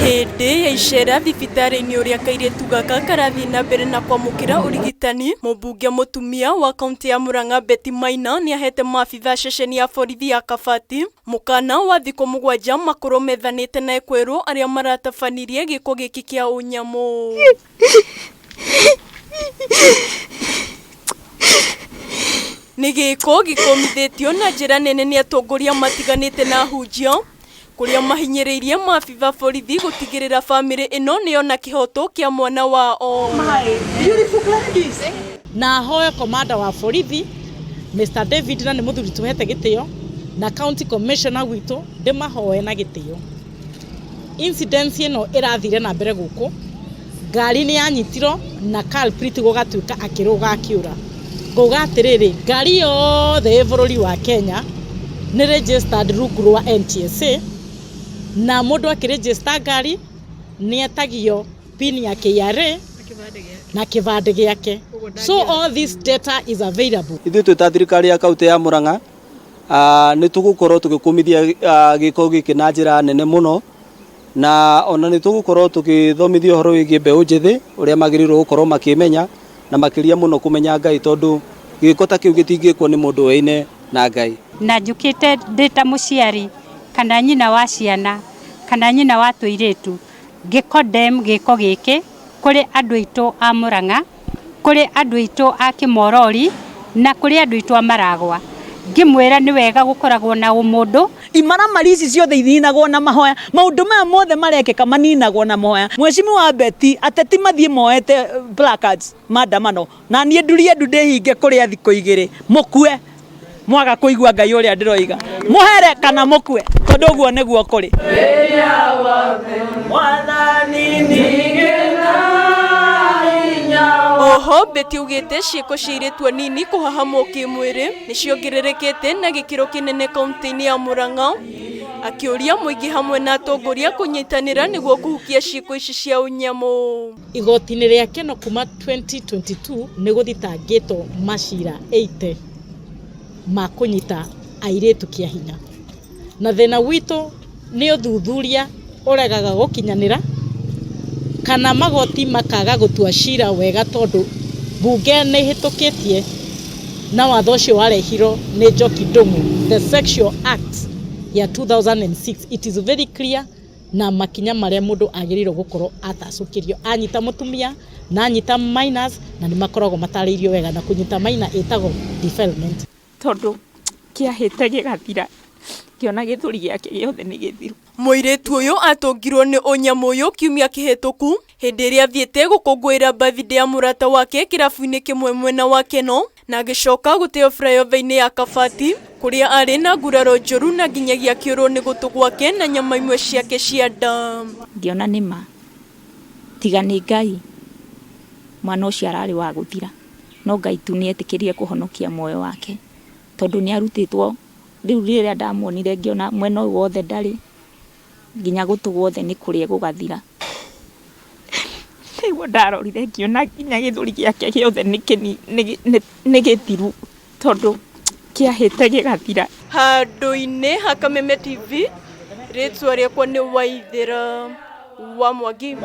Hĩndĩ ya icera thibitarĩ-inĩ ũrĩa kairĩtu gaka karathi na mbere na kwamũkĩra ũrigitani, mũmbunge mũtumia wa kaunti ya Murang'a Betty Maina nĩahete maabitha ceceni ya borithi ya Kabati mũkana wa thikũ 7 makorwo methanĩte na ekwĩrwo arĩa maratabanirie gĩko gĩkĩ kĩa ũnyamũ. Nĩ gĩko gĩkomithĩtio na njĩra nene nĩ atongoria matiganĩte na hunjia kuria mahinyĩrĩirie maabitha borithi gũtigĩrĩra bamĩrĩ ĩno nĩyona kĩhoto kĩa mwana wao. Na hoye komanda wa borithi Mr. David na nĩ mũthuri tuhete gĩtĩo na county commissioner witũ ndĩmahoe na gĩtĩo. Incident ĩno ĩrathire na mbere gũkũ, ngari nĩ yanyitirwo na culprit gũgatuĩka akĩrũga akĩũra. Ngauga atĩrĩrĩ, ngari yothe bũrũri wa Kenya nĩ registered rungu rwa NTSA na mũndũ akĩregister ngari nĩ etagio pin ya KRA na kĩbandĩ gĩake. So all this data is available. Ithuĩ twĩ ta thirikari ya kaunti ya Murang'a nĩ tũgũkorwo tũgĩkũmithia gĩko gĩkĩ na njĩra nene mũno, na ona nĩ tũgũkorwo tũgĩthomithia ũhoro wĩgiĩ mbeũ njĩthĩ ũrĩa magĩrĩirwo gũkorwo makĩmenya na makĩria mũno kũmenya Ngai, tondũ gĩko ta kĩu gĩtingĩkwo nĩ mũndũ ũine na Ngai. Na njũkĩte ndĩta mũciari kana nyina wa ciana kana nyina wa tũirĩtu ngĩkondem gĩko gĩkĩ kũrĩ andũ aitũ a Murang'a, kũrĩ andũ aitũ a Kĩmorori na kũrĩ andũ aitũ a Maragwa. Ngĩmwĩra nĩ wega gũkoragwo na ũmũndũ. Imaramari ici ciothe ithinagwo na mahoya, maũndũ maya mothe marekĩka maninagwo na mahoya. Mheshimiwa Betty ateti mathiĩ moete placards maandamano na niĩ ndurie ndu ndĩhinge kũrĩa thikũ 2 mũkue mwaga kũigua Ngai ũrĩa ndĩroiga, mũhere kana mũkue, tondũ ũguo nĩguo kũrĩ. Oho Betty ugĩte ciĩko cia airĩtu anini kũhahamwo kĩmwĩrĩ nĩciongererekete na gĩkĩro kĩnene kaunti-inĩ ya Murang'a, akĩũria mũingĩ hamwe na atongoria kũnyitanĩra nĩguo kũhukia ciĩko ici cia ũnyamũ. Igoti-inĩ rĩa Keno kuma 2022 nĩ gũthitangĩtwo macira 80 ma kũnyita airĩtu kĩa hinya, na thĩna witũ nĩ ũthuthuria ũregaga gũkinyanĩra kana magoti makaga gũtua cira wega, tondũ bunge nĩ hĩtũkĩtie na watho ũcio warehirwo nĩ Njoki Ndung'u, the Sexual Act ya 2006. It is very clear na makinya marĩa mũndũ agĩrĩirwo gũkorwo atacũkĩrio anyita mũtumia na anyita minors, na nĩ makoragwo matarĩirio wega, na kũnyita minor ĩtagwo defilement. Tondũ kĩahĩte gĩgathira kĩona gĩthũri gĩake gĩothe nĩ gĩthiru. Mũirĩtu ũyũ atongirwo nĩ ũnyamũ ũyũ kiumia kĩhĩtũku hĩndĩ ĩrĩa athiĩte gũkũngũĩra birthday ya mũrata wake kĩrabu-inĩ kĩmwe mwena wa Keno, na agĩcoka gũteo flyover-inĩ ya Kabati kũrĩa arĩ na nguraro njũru na nginyagia akĩũrwo nĩ gũtũ gwake na nyama imwe ciake cia nda. Ngĩona nĩma tiga nĩ Ngai mwana ũcio ararĩ wa gũthira, no Ngai tu nĩetĩkĩrire kũhonokia muoyo wake, tondũ nĩ arutĩtwo. Rĩu rĩrĩa ndamuonire ngĩona mwena ũyũ wothe ndarĩ, nginya gũtũ guothe nĩ kũrĩa gũgathira. Nĩguo ndarorire ngĩona nginya gĩthũri gĩake gĩothe nĩ gĩthiru, tondũ kĩahĩte gĩgathira. Handũ-inĩ ha Kameme TV, rĩtwa rĩakwa nĩ Waithĩra wa Mwangi.